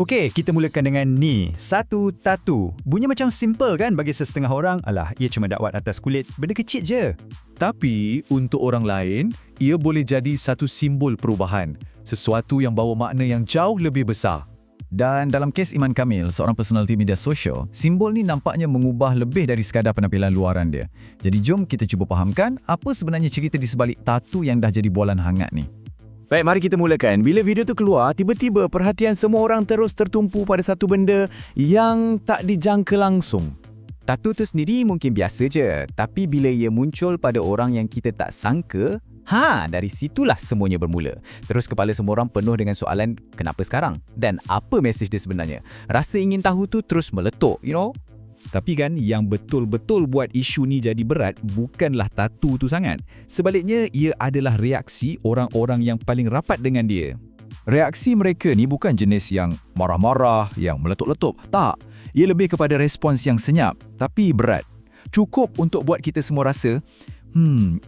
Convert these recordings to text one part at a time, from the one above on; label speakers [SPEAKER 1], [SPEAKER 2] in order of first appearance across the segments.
[SPEAKER 1] Okey, kita mulakan dengan ni. Satu tatu. Bunyi macam simple kan bagi sesetengah orang. Alah, ia cuma dakwat atas kulit. Benda kecil je.
[SPEAKER 2] Tapi untuk orang lain, ia boleh jadi satu simbol perubahan. Sesuatu yang bawa makna yang jauh lebih besar.
[SPEAKER 3] Dan dalam kes Iman Kamil, seorang personaliti media sosial, simbol ni nampaknya mengubah lebih dari sekadar penampilan luaran dia. Jadi jom kita cuba fahamkan apa sebenarnya cerita di sebalik tatu yang dah jadi bualan hangat ni.
[SPEAKER 4] Baik, mari kita mulakan. Bila video tu keluar, tiba-tiba perhatian semua orang terus tertumpu pada satu benda yang tak dijangka langsung. Tatu tu sendiri mungkin biasa je, tapi bila ia muncul pada orang yang kita tak sangka, dari situlah semuanya bermula. Terus kepala semua orang penuh dengan soalan, kenapa sekarang? Dan apa mesej dia sebenarnya? Rasa ingin tahu tu terus meletup,
[SPEAKER 1] Tapi kan yang betul-betul buat isu ni jadi berat bukanlah tatu tu sangat. Sebaliknya, ia adalah reaksi orang-orang yang paling rapat dengan dia. Reaksi mereka ni bukan jenis yang marah-marah, yang meletup-letup. Tak. Ia lebih kepada respons yang senyap, tapi berat. Cukup untuk buat kita semua rasa,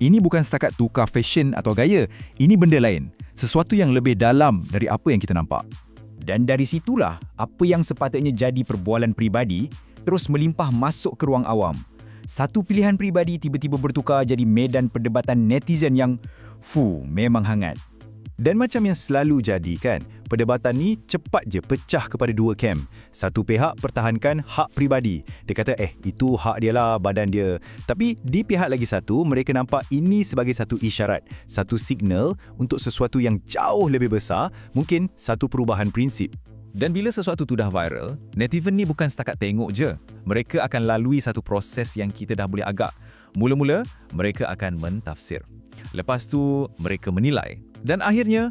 [SPEAKER 1] ini bukan setakat tukar fashion atau gaya. Ini benda lain. Sesuatu yang lebih dalam dari apa yang kita nampak.
[SPEAKER 4] Dan dari situlah, apa yang sepatutnya jadi perbualan peribadi terus melimpah masuk ke ruang awam. Satu pilihan peribadi tiba-tiba bertukar jadi medan perdebatan netizen yang memang hangat. Dan macam yang selalu jadi kan, perdebatan ni cepat je pecah kepada dua kem. Satu pihak pertahankan hak peribadi. Dia kata, itu hak dia lah, badan dia. Tapi di pihak lagi satu, mereka nampak ini sebagai satu isyarat, satu signal untuk sesuatu yang jauh lebih besar, mungkin satu perubahan prinsip.
[SPEAKER 3] Dan bila sesuatu tu dah viral, netizen ni bukan setakat tengok je. Mereka akan lalui satu proses yang kita dah boleh agak. Mula-mula, mereka akan mentafsir. Lepas tu, mereka menilai. Dan akhirnya,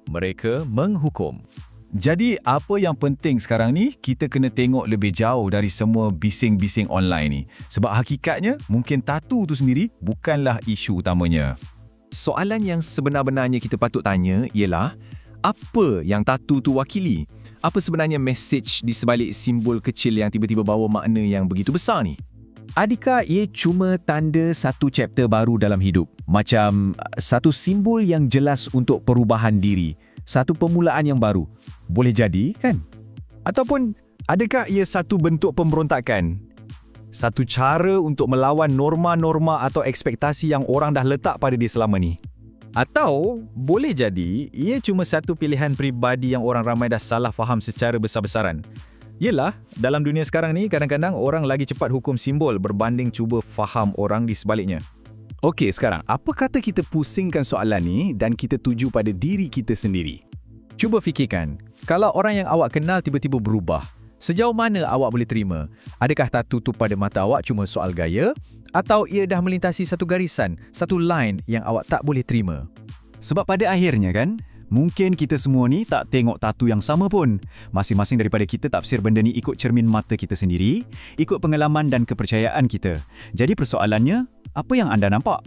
[SPEAKER 3] mereka menghukum.
[SPEAKER 2] Jadi apa yang penting sekarang ni, kita kena tengok lebih jauh dari semua bising-bising online ni. Sebab hakikatnya, mungkin tatu tu sendiri bukanlah isu utamanya.
[SPEAKER 4] Soalan yang sebenar-benarnya kita patut tanya ialah, apa yang tatu tu wakili? Apa sebenarnya mesej di sebalik simbol kecil yang tiba-tiba bawa makna yang begitu besar ni? Adakah ia cuma tanda satu chapter baru dalam hidup? Macam satu simbol yang jelas untuk perubahan diri, satu permulaan yang baru. Boleh jadi, kan? Ataupun adakah ia satu bentuk pemberontakan? Satu cara untuk melawan norma-norma atau ekspektasi yang orang dah letak pada dia selama ni? Atau boleh jadi ia cuma satu pilihan peribadi yang orang ramai dah salah faham secara besar-besaran. Yelah, dalam dunia sekarang ni kadang-kadang orang lagi cepat hukum simbol berbanding cuba faham orang di sebaliknya. Okey, sekarang apa kata kita pusingkan soalan ni dan kita tuju pada diri kita sendiri? Cuba fikirkan, kalau orang yang awak kenal tiba-tiba berubah, sejauh mana awak boleh terima? Adakah tatu tu pada mata awak cuma soal gaya? Atau ia dah melintasi satu garisan, satu line yang awak tak boleh terima? Sebab pada akhirnya kan, mungkin kita semua ni tak tengok tatu yang sama pun. Masing-masing daripada kita tafsir benda ni ikut cermin mata kita sendiri, ikut pengalaman dan kepercayaan kita. Jadi persoalannya, apa yang anda nampak?